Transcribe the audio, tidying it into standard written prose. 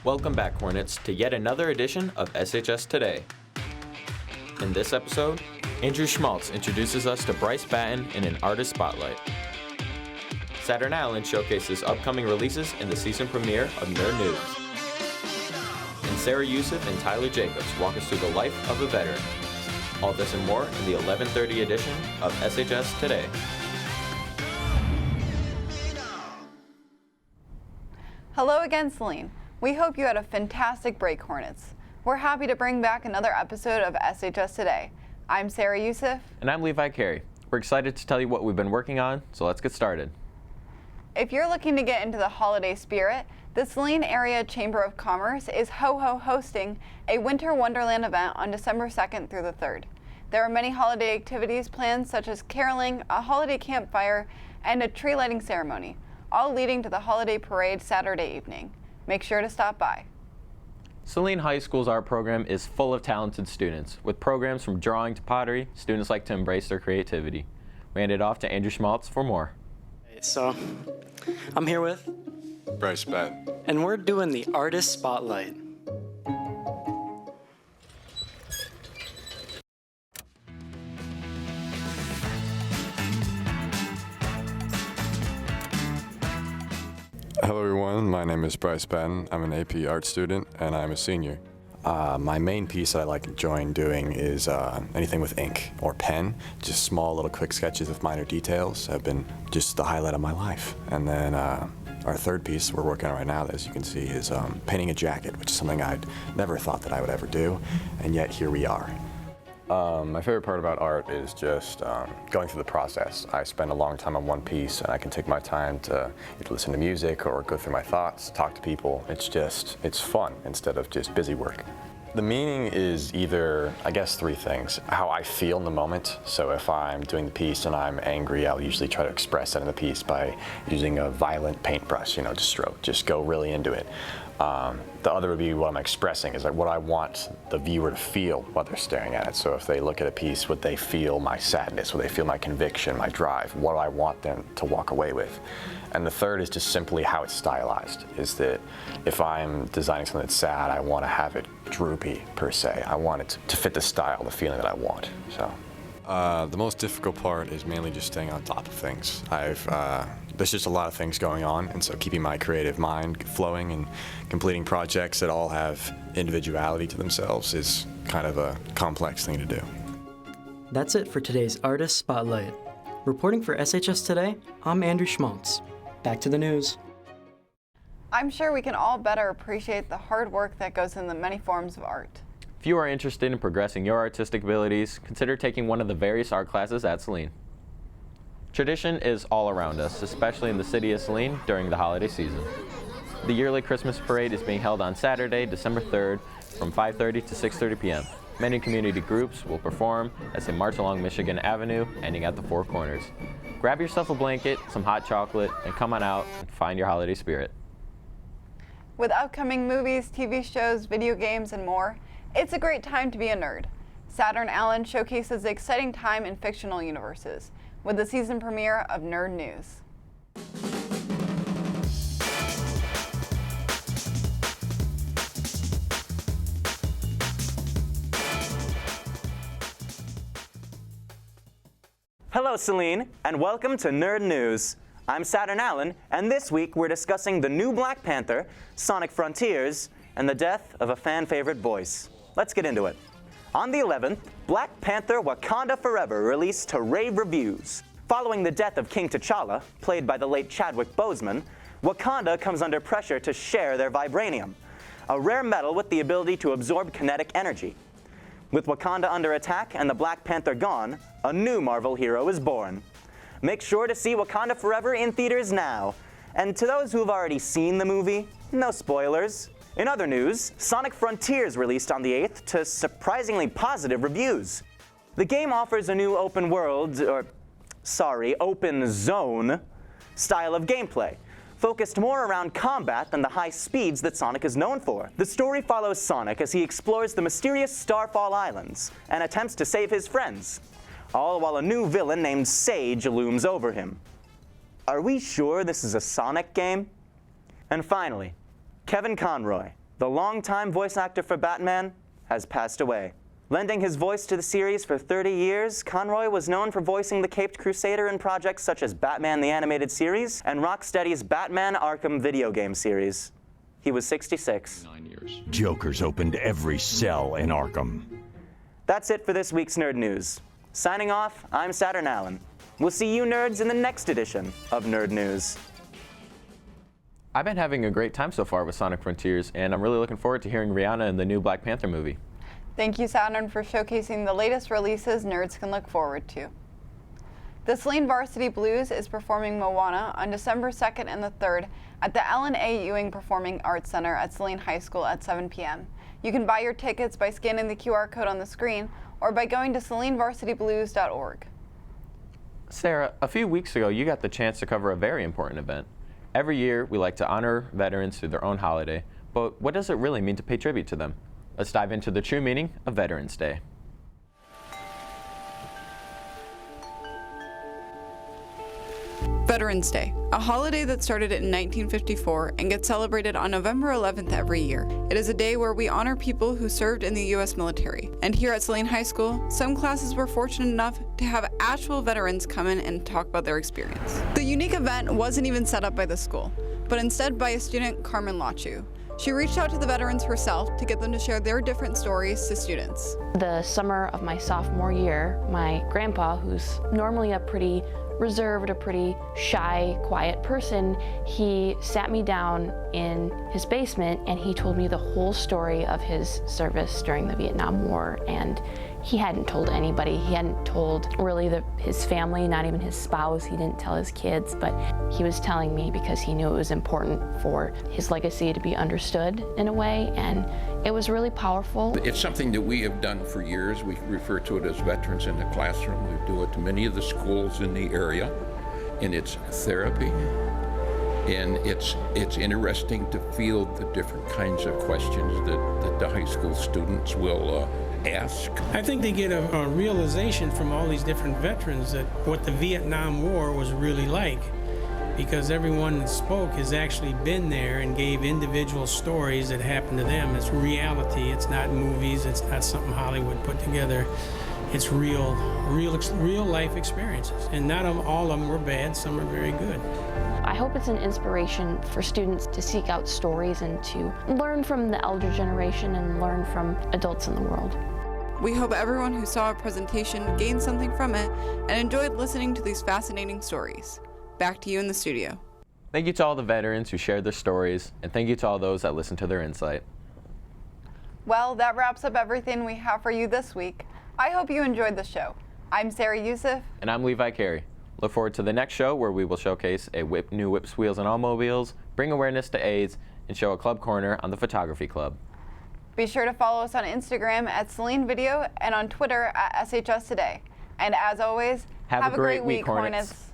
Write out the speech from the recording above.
Welcome back, Hornets, to yet another edition of SHS Today. In this episode, Andrew Schmaltz introduces us to Bryce Batten in an artist spotlight. Saturn Allen showcases upcoming releases in the season premiere of Nerd News. And Sarah Yousif and Tyler Jacobs walk us through the life of a veteran. All this and more in the 11:30 edition of SHS Today. Hello again, Celine. We hope you had a fantastic break, Hornets. We're happy to bring back another episode of SHS Today. I'm Sarah Yousif. And I'm Levi Carey. We're excited to tell you what we've been working on, so let's get started. If you're looking to get into the holiday spirit, the Saline Area Chamber of Commerce is hosting a Winter Wonderland event on December 2nd through the 3rd. There are many holiday activities planned, such as caroling, a holiday campfire, and a tree lighting ceremony, all leading to the holiday parade Saturday evening. Make sure to stop by. Saline High School's art program is full of talented students. With programs from drawing to pottery, students like to embrace their creativity. We hand it off to Andrew Schmaltz for more. So, I'm here with Bryce Batten. and we're doing the Artist Spotlight. Hello everyone, my name is Bryce Batten. I'm an AP art student and I'm a senior. My main piece that I like enjoying doing is anything with ink or pen. Just small little quick sketches of minor details have been just the highlight of my life. And then our third piece we're working on right now, as you can see, is painting a jacket, which is something I'd never thought that I would ever do, and yet here we are. My favorite part about art is just going through the process. I spend a long time on one piece and I can take my time to either listen to music or go through my thoughts, talk to people. It's fun instead of just busy work. The meaning is either, I guess, three things. How I feel in the moment. So if I'm doing the piece and I'm angry, I'll usually try to express that in the piece by using a violent paintbrush, just go really into it. The other would be what I'm expressing, is like what I want the viewer to feel while they're staring at it. So if they look at a piece, would they feel my sadness? Would they feel my conviction, my drive? What do I want them to walk away with? And the third is just simply how it's stylized, is that if I'm designing something that's sad, I want to have it droopy, per se. I want it to fit the style, the feeling that I want. So. The most difficult part is mainly just staying on top of things. There's just a lot of things going on, and so keeping my creative mind flowing and completing projects that all have individuality to themselves is kind of a complex thing to do. That's it for today's Artist Spotlight. Reporting for SHS Today, I'm Andrew Schmaltz. Back to the news. I'm sure we can all better appreciate the hard work that goes in the many forms of art. If you are interested in progressing your artistic abilities, consider taking one of the various art classes at Saline. Tradition is all around us, especially in the city of Saline during the holiday season. The yearly Christmas parade is being held on Saturday, December 3rd from 5:30 to 6:30 p.m. Many community groups will perform as they march along Michigan Avenue, ending at the Four Corners. Grab yourself a blanket, some hot chocolate, and come on out and find your holiday spirit. With upcoming movies, TV shows, video games, and more, it's a great time to be a nerd. Saturn Allen showcases the exciting time in fictional universes with the season premiere of Nerd News. Hello, Celine, and welcome to Nerd News. I'm Saturn Allen, and this week we're discussing the new Black Panther, Sonic Frontiers, and the death of a fan-favorite voice. Let's get into it. On the 11th, Black Panther Wakanda Forever released to rave reviews. Following the death of King T'Challa, played by the late Chadwick Boseman, Wakanda comes under pressure to share their vibranium, a rare metal with the ability to absorb kinetic energy. With Wakanda under attack and the Black Panther gone, a new Marvel hero is born. Make sure to see Wakanda Forever in theaters now. And to those who have already seen the movie, no spoilers. In other news, Sonic Frontiers released on the 8th to surprisingly positive reviews. The game offers a new open zone style of gameplay, focused more around combat than the high speeds that Sonic is known for. The story follows Sonic as he explores the mysterious Starfall Islands and attempts to save his friends, all while a new villain named Sage looms over him. Are we sure this is a Sonic game? And finally, Kevin Conroy, the longtime voice actor for Batman, has passed away. Lending his voice to the series for 30 years, Conroy was known for voicing the Caped Crusader in projects such as Batman the Animated Series and Rocksteady's Batman Arkham video game series. He was 66. 9 years. Joker's opened every cell in Arkham. That's it for this week's Nerd News. Signing off, I'm Saturn Allen. We'll see you nerds in the next edition of Nerd News. I've been having a great time so far with Sonic Frontiers, and I'm really looking forward to hearing Rihanna in the new Black Panther movie. Thank you, Saturn, for showcasing the latest releases nerds can look forward to. The Saline Varsity Blues is performing Moana on December 2nd and the 3rd at the Ellen A. Ewing Performing Arts Center at Saline High School at 7 p.m. You can buy your tickets by scanning the QR code on the screen or by going to salinevarsityblues.org. Sarah, a few weeks ago you got the chance to cover a very important event. Every year we like to honor veterans through their own holiday, but what does it really mean to pay tribute to them? Let's dive into the true meaning of Veterans Day. Veterans Day, a holiday that started in 1954 and gets celebrated on November 11th every year. It is a day where we honor people who served in the U.S. military. And here at Saline High School, some classes were fortunate enough to have actual veterans come in and talk about their experience. The unique event wasn't even set up by the school, but instead by a student, Carmen Lachu. She reached out to the veterans herself to get them to share their different stories to students. The summer of my sophomore year, my grandpa, who's normally a pretty reserved, a pretty shy, quiet person, he sat me down in his basement and he told me the whole story of his service during the Vietnam War. And he hadn't told anybody. He hadn't told really his family, not even his spouse. He didn't tell his kids, but he was telling me because he knew it was important for his legacy to be understood in a way, and it was really powerful. It's something that we have done for years. We refer to it as Veterans in the Classroom. We do it to many of the schools in the area, and it's therapy. And it's interesting to field the different kinds of questions that the high school students will ask. I think they get a realization from all these different veterans that what the Vietnam War was really like, because everyone that spoke has actually been there and gave individual stories that happened to them. It's reality. It's not movies. It's not something Hollywood put together. It's real life experiences. And not all of them were bad. Some are very good. I hope it's an inspiration for students to seek out stories and to learn from the elder generation and learn from adults in the world. We hope everyone who saw our presentation gained something from it and enjoyed listening to these fascinating stories. Back to you in the studio. Thank you to all the veterans who shared their stories, and thank you to all those that listened to their insight. Well, that wraps up everything we have for you this week. I hope you enjoyed the show. I'm Sarah Yousif. And I'm Levi Carey. Look forward to the next show where we will showcase new whips, wheels, and automobiles, bring awareness to AIDS, and show a club corner on the Photography Club. Be sure to follow us on Instagram at Saline Video and on Twitter at SHS Today. And as always, have a great week, Hornets.